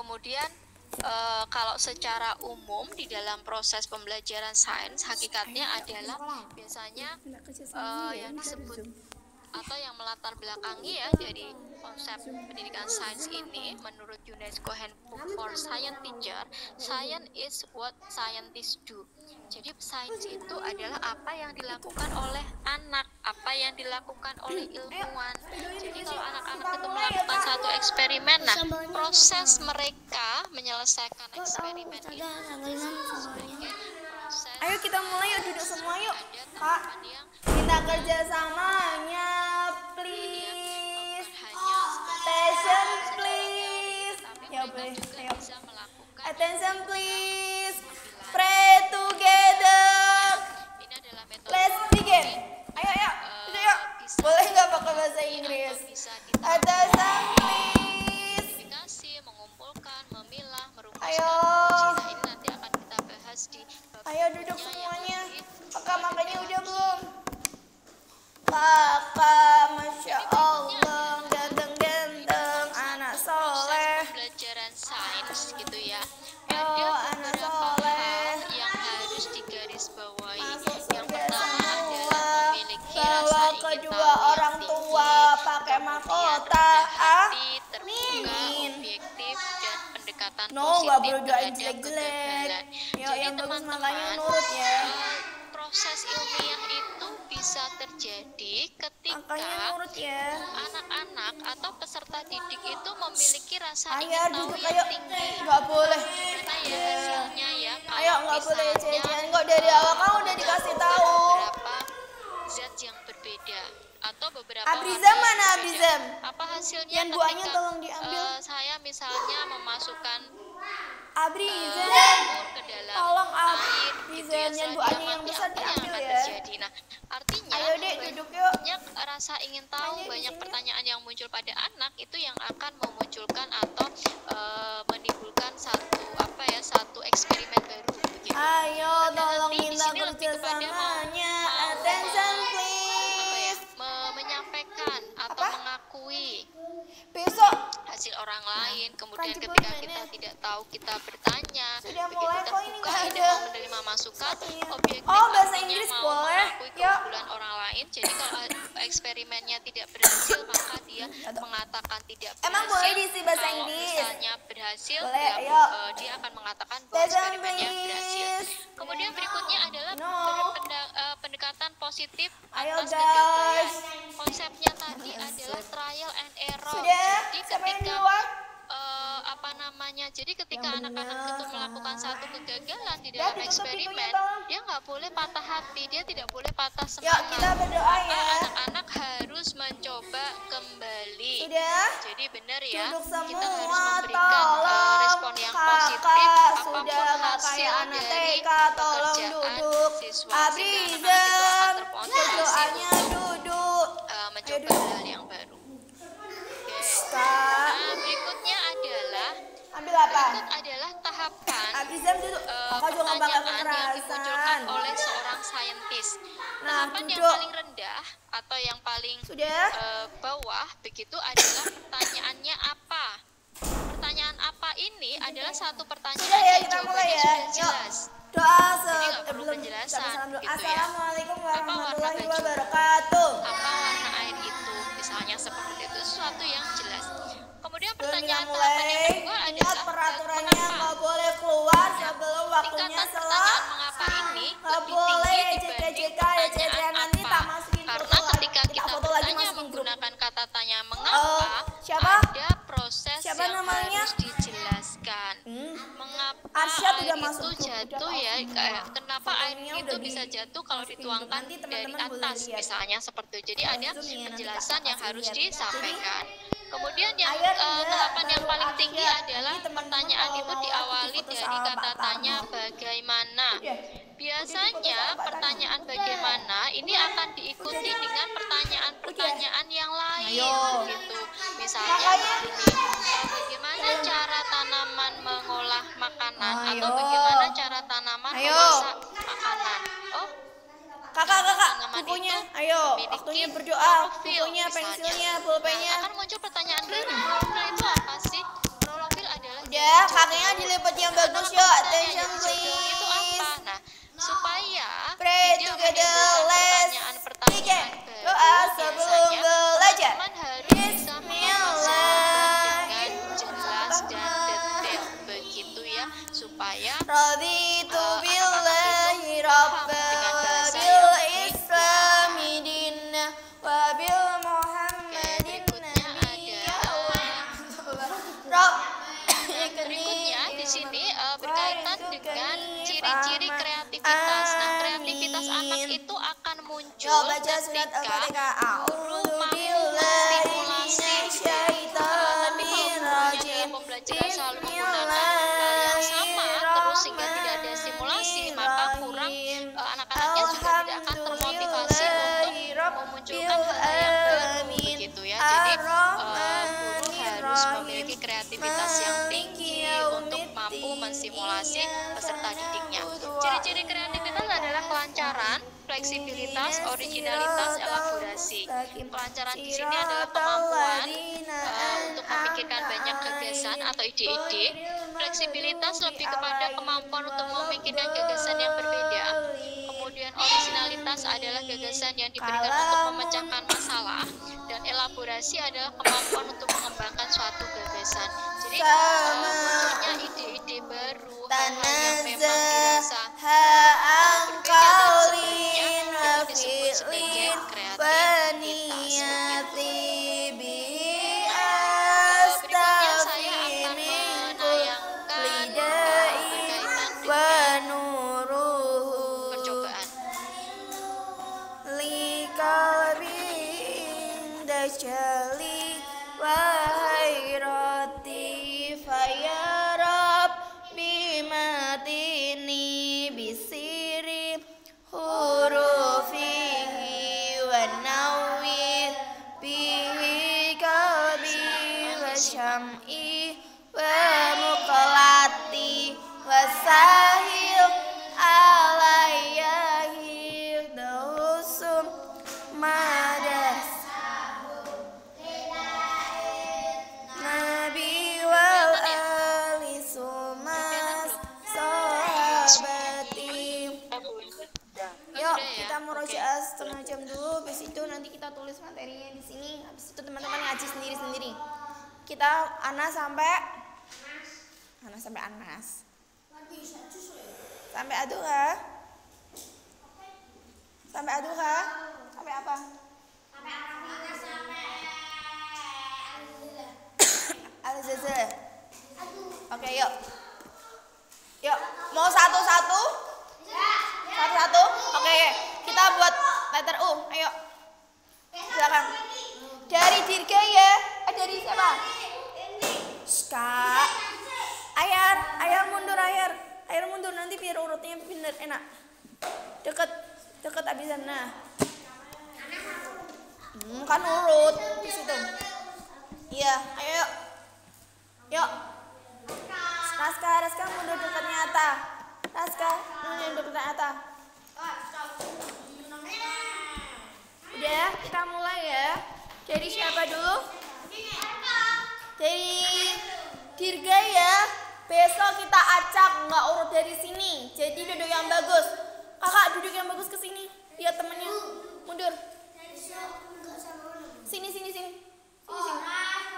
Kemudian kalau secara umum di dalam proses pembelajaran sains, hakikatnya adalah biasanya yang disebut atau yang melatar belakangi ya dari konsep pendidikan sains ini, menurut UNESCO Handbook for Science Teacher, science is what scientists do. Jadi sains itu adalah apa yang dilakukan oleh anak, apa yang dilakukan oleh ilmuwan. Jadi kalau anak-anak itu melakukan satu eksperimen, nah proses mereka menyelesaikan eksperimen itu sebagai proses. Ayo kita mulai, yuk duduk semua yuk. Kak, yang kita kerjasamanya, please. Attention, please. Ya boleh, ayo. Attention, please. Pray together. Ini adalah metode. Let's begin. Ayo, ayo, yuk. Boleh nggak pakai bahasa Inggris? Attention, please. Identifikasi, mengumpulkan, memilah, merumuskan. Ayo. Nah, ini nanti akan kita bahas di Ayo duduk semuanya. Kakak makannya udah belum? Kakak, Masya Allah, ganteng-ganteng, anak soleh. Pembelajaran sains gitu ya. Yo, anak Beberapa soleh. hal yang harus digarisbawahi. Masuk Yang surga pertama adalah semua. memiliki rasa Bawa ingin kedua tahu yang orang tinggi, tua pakai mahkota. hati, terbuka, Mimin. objektif, dan pendekatan No, positif nggak perlu doain terhadap jelek-jelek. kegagalan. Yo, Jadi yang bagus teman-teman, makanya nurut ya. proses ilmiah itu bisa terjadi ketika Makanya nurut ya. anak-anak atau peserta didik itu memiliki rasa Ayo ingin tahu duduk, yang ayo. tinggi. Nggak boleh. Karena ya hasilnya ya, kalau Ayo, nggak boleh misalnya, jajan. Kok dari awal kamu udah dikasih tahu. beberapa zat yang berbeda atau beberapa Abrizam warna yang mana berbeda. Abrizam? Apa hasilnya Yang buahnya ketika tolong diambil. saya misalnya memasukkan Abrizam. jamur ke dalam Tolong air gitu ya, Abrizam, yang setelah buahnya dia yang mati, besar apa yang diambil akan ya. terjadi? Nah, artinya Ayo dek, duduk yuk. banyak rasa ingin tahu, Tanya di banyak sini. pertanyaan yang muncul pada anak itu yang akan memunculkan atau menimbulkan satu eksperimen baru begitu. Ayo tolong nanti di minta sini lebih kepada kerjasamanya. mau- Attention apa ya, please. menyampaikan atau Apa? mengakui Besok hasil orang lain. Kemudian kan ketika cepet, kita Nenek. tidak tahu, kita bertanya. Sudah Begitu mulai kok, ini terbuka, nggak ini ada. mau menerima masukan, Satunya. objektif Oh, bahasa artinya Inggris mau boleh. mengakui Yuk. keunggulan orang lain. Jadi kalau eksperimennya tidak berhasil, maka dia mengatakan tidak berhasil. Emang boleh diisi bahasa Kalau Inggris? misalnya berhasil, Boleh, ya, ayo. dia akan mengatakan bahwa Attention eksperimennya berhasil. please. Kemudian berikutnya adalah No. pendekatan positif Ayo, atas guys. kegagalan. Konsepnya tadi adalah trial and error. Sudah? Jadi Siapa yang ketika duluan? jadi ketika Yang anak-anak benar, itu melakukan Kak. satu kegagalan di Ya, dalam ditutup eksperimen, pintunya, tolong. dia nggak boleh patah hati, dia tidak boleh patah Yuk semangat. kita berdoa Maka ya. anak-anak harus mencoba kembali. Sudah? Jadi benar ya, Duduk kita harus semua, memberikan tolong. respon yang Kakak, positif apapun sudah nggak hasil kayak anak dari TK, tolong pekerjaan duduk. siswa. Sehingga anak-anak itu akan Abrizam, termotivasi berdoanya untuk duduk. mencoba duduk. hal yang baru. Oke. Kak, Nah, berikutnya adalah ambil apa? tahapan Abrizam duduk. Kakak juga nggak pakai pertanyaan yang dimunculkan kekerasan. oleh seorang saintis. Nah, Tahapan yang duduk. paling rendah atau yang paling Sudah? bawah begitu adalah pertanyaannya apa. Pertanyaan apa ini adalah satu pertanyaan Sudah ya, yang kita mulai jawabannya ya. sudah Yuk. jelas. Doa Jadi nggak perlu belum penjelasan, salam dulu. gitu ya. Assalamualaikum warahmatullahi baju? wabarakatuh. Apa warna air itu? Misalnya seperti itu, sesuatu yang jelas. Kemudian Sebelum kita pertanyaan mulai, tahapan yang kedua ingat adalah peraturannya mengapa? nggak boleh keluar sebelum waktunya Tingkatan selesai. pertanyaan mengapa ini Nggak lebih boleh tinggi JK dibanding JK nanti apa. tak masukin Karena foto. ketika kita foto lagi bertanya masukin grup. menggunakan kata tanya mengapa, siapa? ada proses Siapa yang namanya? harus dijelaskan. Mengapa Arsyad air udah itu masuk grup, jatuh udah ya? tahu semua. Kenapa air Fotonya itu udah bisa jatuh kalau dimasukin dituangkan grup. Nanti dari teman-teman boleh atas, lihat. misalnya seperti itu. Jadi ada Zoom ya, nanti penjelasan Kak yang kasih harus lihat. disampaikan. Kemudian yang Ayo, Bunda, tahapan yang baru paling tinggi Arsyad. adalah Nanti teman-teman pertanyaan kalau itu mau diawali foto dari sama kata Pak tanya Tarno. bagaimana. Udah. Biasanya pertanyaan bagaimana ini akan diikuti dengan pertanyaan-pertanyaan yang lain Ayo. gitu. Misalnya Makanya. begini, bagaimana cara tanaman mengolah makanan atau Ayo. bagaimana cara tanaman Ayo. memasak makanan. Oh, Kakak, tanaman bukunya. itu Ayo, memiliki waktunya berdoa. klorofil, Bukunya, misalnya. pensilnya, Nah, pulpennya. akan muncul pertanyaan baru. Klorofil itu apa sih? Klorofil adalah Udah. kakinya dilipat yang bagus yuk. Attention please. Itu apa? Nah, supaya Pray video together, menimbulkan pertanyaan-pertanyaan doa baru, sebelum biasanya belajar. teman harus bisa mengemas jawaban dengan jelas dan detail begitu ya, supaya Raditu anak-anak billahi itu rabba paham dengan wa bahasa bil yang islami dinna wa bil Oke, muhammadin berikutnya nabiyya adalah Rabb berikutnya di sini berkaitan dengan ciri-ciri kreativitas. Nah, kreativitas anak itu akan muncul baca surat ketika Al-Fatihah. guru mampu menstimulasi. Tapi kalau gurunya dalam pembelajaran selalu menggunakan hal yang sama terus sehingga tidak ada stimulasi, maka kurang anak-anaknya juga tidak akan termotivasi untuk memunculkan hal yang baru begitu ya. Jadi guru harus memiliki kreativitas yang tinggi untuk mampu menstimulasi peserta didiknya. Ciri-ciri kreativitas adalah kelancaran, fleksibilitas, originalitas, elaborasi. Kelancaran di sini adalah kemampuan untuk memikirkan banyak gagasan atau ide-ide. Fleksibilitas lebih kepada kemampuan untuk memikirkan gagasan yang berbeda. Kemudian originalitas adalah gagasan yang diberikan untuk memecahkan masalah, dan elaborasi adalah kemampuan untuk mengembangkan suatu gagasan. Jadi munculnya ide-ide baru, hal-hal yang memang dirasa berbeda dari sebelumnya, itu disebut sebagai kreativitas begitu. Berikutnya saya akan menayangkan berkaitan dengan percobaan. Dajjali wahai roti fayarab bimatini bisiri hurufihi wa nawir bihi kalbi wa syam'i wa muqlati wa sahil alayyahir dahusum madas Nabi wal ali sumas sahabati. Yuk kita murojaah setengah jam dulu. Habis itu nanti kita tulis materinya di sini. Habis itu teman-teman ngaji sendiri-sendiri. Kita Anas sampai Anas. Sampai Aduha. Sampai Aduha. Sampai apa? Al-Zaza. Oke, yuk. Yuk, mau satu-satu? Satu-satu? Oke, kita buat letter U. Ayo. Silakan. Dari Dirga ya. Dari siapa? Kak. Ayar mundur ayar. Ayar mundur nanti biar urutnya bener enak. Deket abisan. Nah. Kan urut di situ. Iya, ayo. Yuk. Raska mundur dekatnya Ata. Raska, mundur dekatnya Ata. Udah, kita mulai ya. Dari siapa dulu? Dari Dirga ya. Besok kita acak, nggak urut dari sini. Jadi duduk yang bagus. Kakak duduk yang bagus ke sini. Lihat temennya. Mundur. Sini.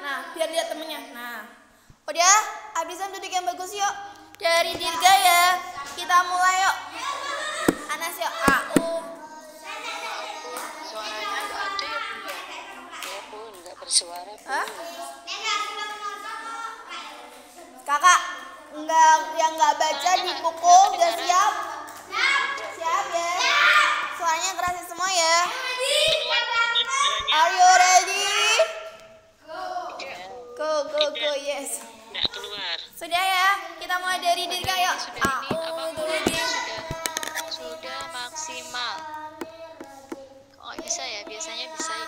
Nah, biar lihat temennya. Nah. Udah, abisan duduk yang bagus yuk. Dari Dirga ya. Kita mulai yuk. Anas yuk. AU. Suaranya nggak ada ya bunda. Ya pun nggak bersuara pun. Hah? Kakak yang nggak baca di buku udah siap? Siap ya. Suaranya kerasin semua ya. Are you ready? Go, yes. Nggak keluar. Sudah ya, kita mulai dari Dirga yuk. Sudah maksimal. Oh bisa ya, biasanya bisa.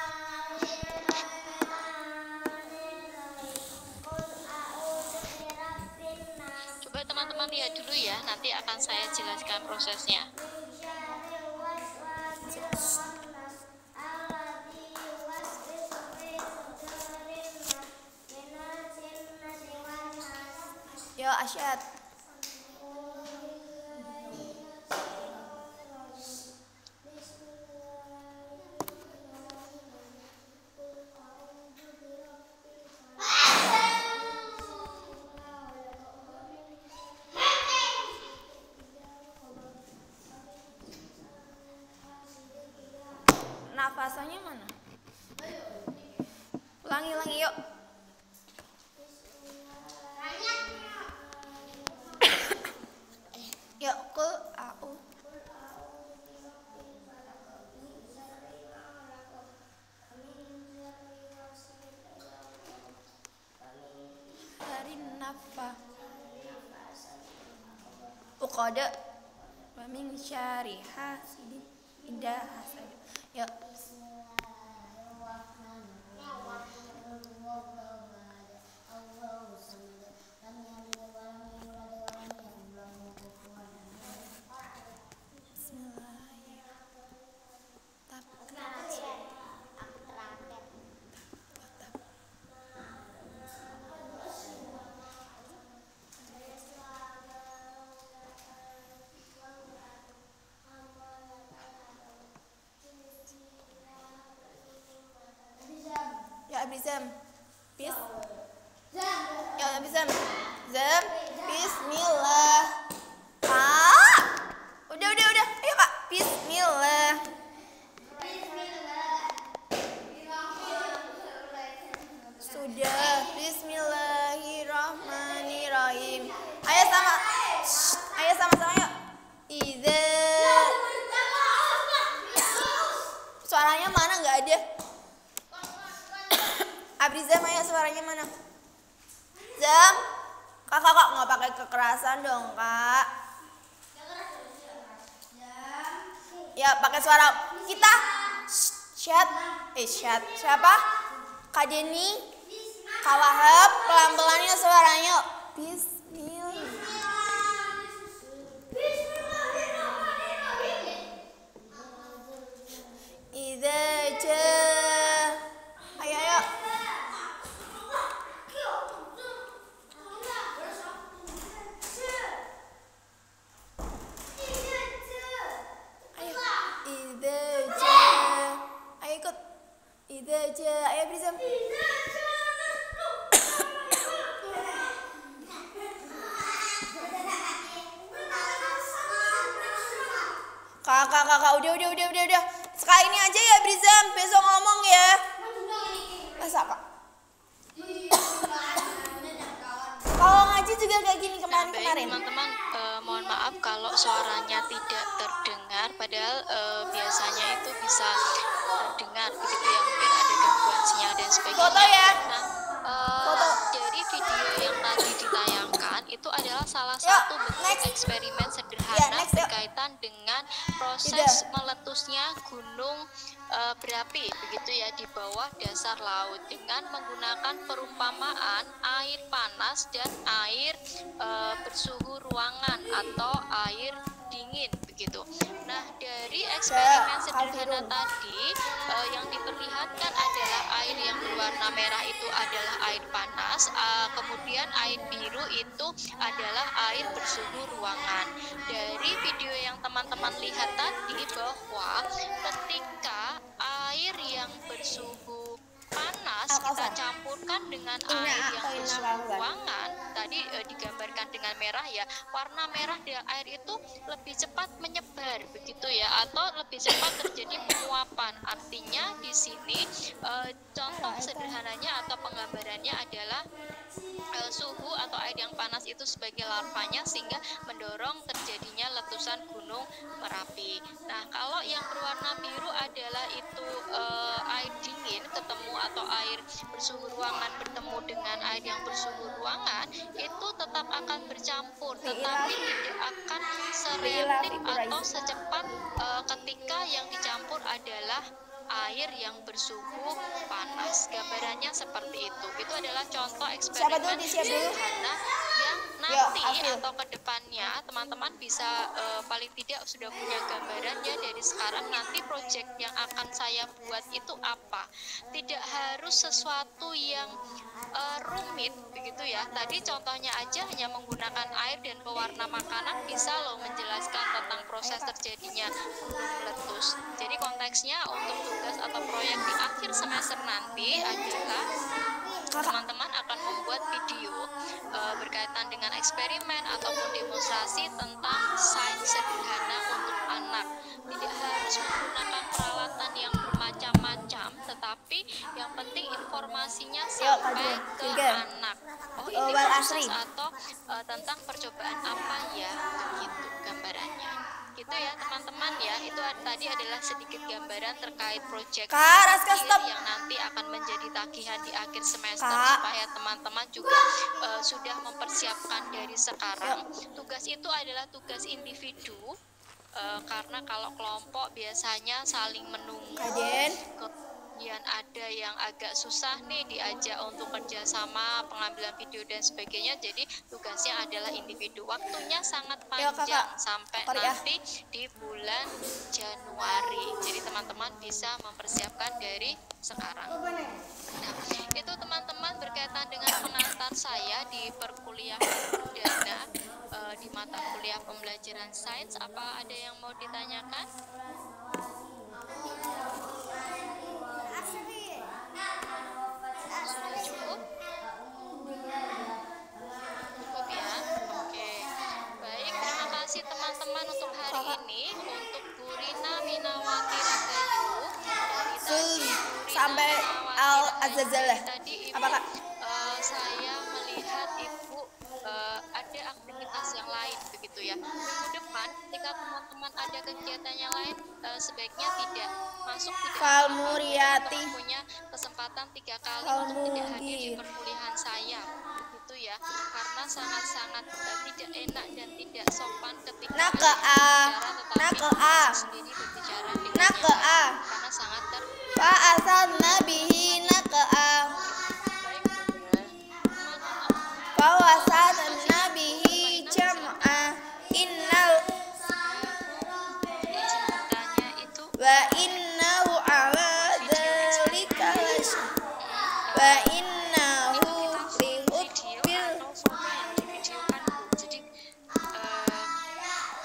Coba teman-teman lihat dulu ya, nanti akan saya jelaskan prosesnya. Yuk, Ayo Asyad. Nafasannya mana? Ulangi yuk. Yuk kul au. Dari nafa. Uqada. Wa min syarri hasidin idza hasad. Yuk. Ya Abizam. Bis. Ya Abizam. Zam. Bismillah. Kak. Udah. Ayo Kak. Bismillah. Sudah. Bismillahirrahmanirrahim. Ayo sama-sama yuk. Iza. Suaranya mana nggak ada? Abrizam, ayo suaranya mana? Zam, kakak nggak pakai kekerasan dong kak. Ya pakai suara kita. Syat, siapa? Kak Deni, Kak Wahab, pelan-pelannya suaranya. Bismillah. Idza jaa. Ayo. Ayo Brizam. Kakak, udah. Sekali ini aja ya Brizam, besok ngomong ya. Masa Kak? Kalau ngaji juga kayak gini kemarin. Teman-teman, mohon maaf kalau suaranya tidak terdengar, padahal biasanya itu bisa terdengar begitu ya, mungkin ada gangguan sinyal dan sebagainya. Foto ya. Nah, dari video yang tadi ditayangkan itu adalah salah satu bentuk eksperimen sederhana berkaitan dengan proses meletusnya gunung berapi begitu ya di bawah dasar laut dengan menggunakan perumpamaan air panas dan air bersuhu ruangan atau air dingin begitu. Nah, dari eksperimen sederhana tadi yang diperlihatkan adalah air yang berwarna merah itu adalah air panas, kemudian air biru itu adalah air bersuhu ruangan. Dari video yang teman-teman lihat tadi bahwa ketika air yang bersuhu panas kita campurkan dengan air yang bersuhu ruangan, tadi digambarkan dengan merah ya, warna merah di air itu lebih cepat menyebar begitu ya, atau lebih cepat terjadi penguapan. Artinya di sini contoh sederhananya atau penggambarannya adalah suhu atau air yang panas itu sebagai larvanya sehingga mendorong terjadinya letusan gunung Merapi. Nah, kalau yang berwarna biru adalah itu air dingin ketemu atau air bersuhu ruangan bertemu dengan air yang bersuhu ruangan, itu tetap akan bercampur tetapi tidak akan sereaktif atau secepat ketika yang dicampur adalah air yang bersuhu panas. Gambarannya seperti itu. Itu adalah contoh eksperimen sederhana yang nanti atau kedepannya teman-teman bisa paling tidak sudah punya gambarannya dari sekarang. Nanti proyek yang akan saya buat itu apa? Tidak harus sesuatu yang rumit begitu ya. Tadi contohnya aja hanya menggunakan air dan pewarna makanan bisa loh menjelaskan tentang proses terjadinya gunung meletus. Jadi konteksnya untuk tugas atau proyek di akhir semester nanti adalah teman-teman akan membuat video berkaitan dengan eksperimen ataupun demonstrasi tentang sains sederhana untuk anak. Tidak harus menggunakan peralatan yang bermacam-macam, tetapi yang penting informasinya sampai ke anak. Oh, ini proses atau tentang percobaan apa ya, begitu gambarannya. Gitu ya teman-teman ya. Itu tadi adalah sedikit gambaran terkait proyek yang nanti akan menjadi tagihan di akhir semester, supaya teman-teman juga sudah mempersiapkan dari sekarang. Tugas itu adalah tugas individu, karena kalau kelompok biasanya saling menunggu. Kemudian ada yang agak susah nih diajak untuk kerjasama, pengambilan video dan sebagainya. Jadi tugasnya adalah individu. Waktunya sangat panjang sampai nanti di bulan Januari. Jadi teman-teman bisa mempersiapkan dari sekarang. Nah, itu teman-teman berkaitan dengan pengantar saya di perkuliahan perdana di mata kuliah pembelajaran sains. Apa ada yang mau ditanyakan? Sudah cukup? Cukup ya? Oke. Baik, terima kasih teman-teman untuk hari ini. Untuk Bu Rina Minawati Rahayu dari tadi sampai Al-Azazalah. Apa Kak? Saya melihat Ibu ada aktivitas yang lain begitu ya. Minggu depan ketika teman-teman ada kegiatan yang lain, sebaiknya tidak masuk, Falmuriati punya kesempatan 3 kali untuk tidak hadir di perkuliahan saya begitu ya, karena sangat-sangat tidak enak dan tidak sopan ketika sendiri berbicara dengan karena sangat fa'asalna bihi naqa'a fawasalna bihi jam'a innal wa innahu ala dzalika wa innahu lihubbil. Jadi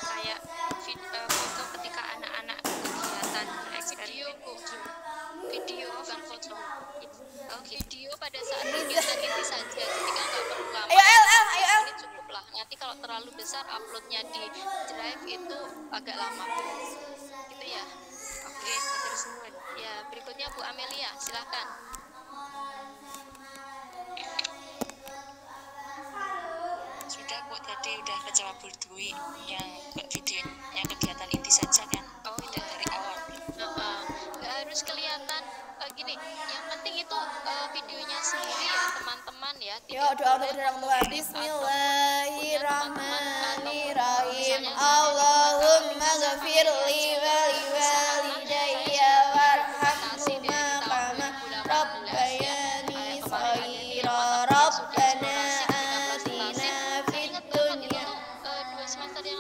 kayak foto ketika anak-anak kegiatan eksperimen, video bukan foto. Video pada saat kegiatan ini saja, jadi kan nggak perlu lama. Ini cukup lah. Nanti kalau terlalu besar uploadnya di drive itu agak lama. Gitu ya. Oke, terus ya berikutnya Bu Amelia, silakan. Sudah Bu, tadi udah kejawab Bu Dwi yang videonya kegiatan inti saja kan. Oh iya, dari awal. Nggak harus kelihatan gini, yang penting itu videonya sendiri ya teman-teman ya. Yuk doa untuk orang tua. Bismillahirrahmanirrahim. Allahumma ghafirli wa liwalidayya warhamhuma kama rabbayani shaghira. Rabbana atina fid dunya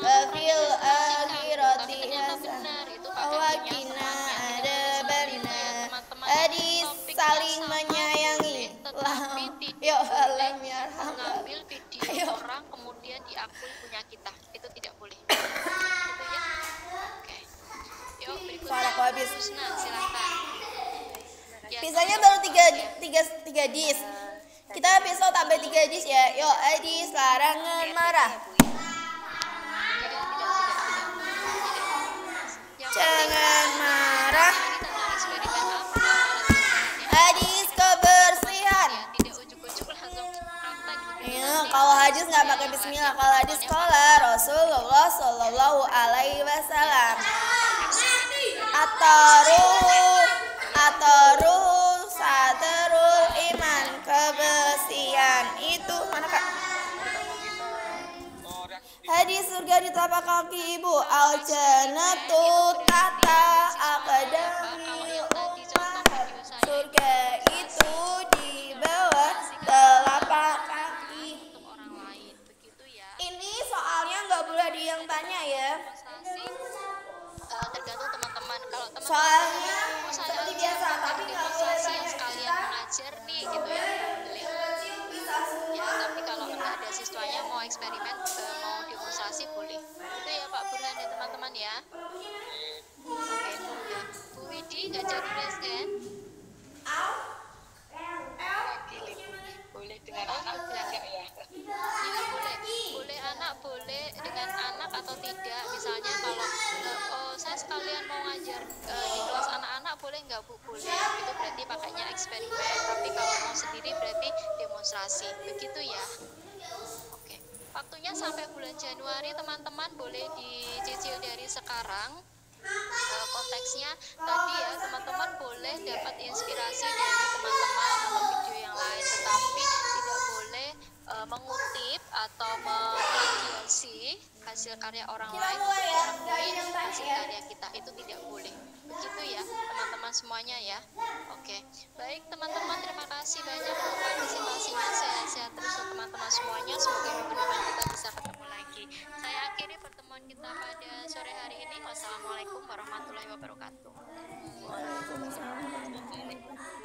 wa fil akhirati hasanah wa qina adzabannar. Hadis saling menyayangi. Ya Allah, mengambil video orang kemudian diakui punya kita, itu tidak boleh. Gitu ya. Oke. Yuk berikutnya Rusna, silakan. Ya, Pisahnya baru 3 dis. Kita besok tambah 3 dis ya. Yuk, Adis larangan marah. Jangan marah. Hadis kebersihan. Ya, kalau hadis nggak pakai bismillah. Kalau hadis sekolah Rasulullah Shallallahu Alaihi Wasallam. Atarul sadarul iman, kebersihan itu mana Kak? Hadis surga di telapak kaki ibu, al jannatu tata aqdamil ummahat. Surga itu di bawah telapak kaki. Ini soalnya nggak boleh ada yang tanya ya. Tergantung teman-teman. Kalau teman-teman Soalnya seperti biasa, tapi nggak boleh yang sekalian mengajar nih gitu ya. Ya, tapi ada siswanya mau eksperimen, mau demonstrasi boleh. Itu ya Pak Burhan dan teman-teman ya. Oke, ya. Bu Widi nggak jadi resen? Boleh dengan anak enggak ya? Ya boleh anak, boleh dengan anak atau tidak. Misalnya kalau saya sekalian mau ngajar di kelas anak-anak boleh nggak Bu? Boleh, itu berarti pakainya eksperimen. Tapi kalau mau sendiri berarti demonstrasi, begitu ya. Oke, waktunya sampai bulan Januari teman-teman, boleh dicicil dari sekarang. Konteksnya tadi ya, teman-teman boleh dapat inspirasi dari teman-teman atau video yang lain, tetapi tidak boleh mengutip atau memplagiasi hasil karya orang lain untuk menemui hasil karya kita, itu tidak boleh. Begitu ya teman-teman semuanya ya. Oke, baik teman-teman, terima kasih banyak untuk partisipasinya. Sehat-sehat terus untuk teman-teman semuanya, semoga minggu depan kita bisa ketemu lagi. Saya akhiri pertemuan kita pada sore hari ini. Wassalamualaikum warahmatullahi wabarakatuh. Waalaikumsalam warahmatullahi wabarakatuh.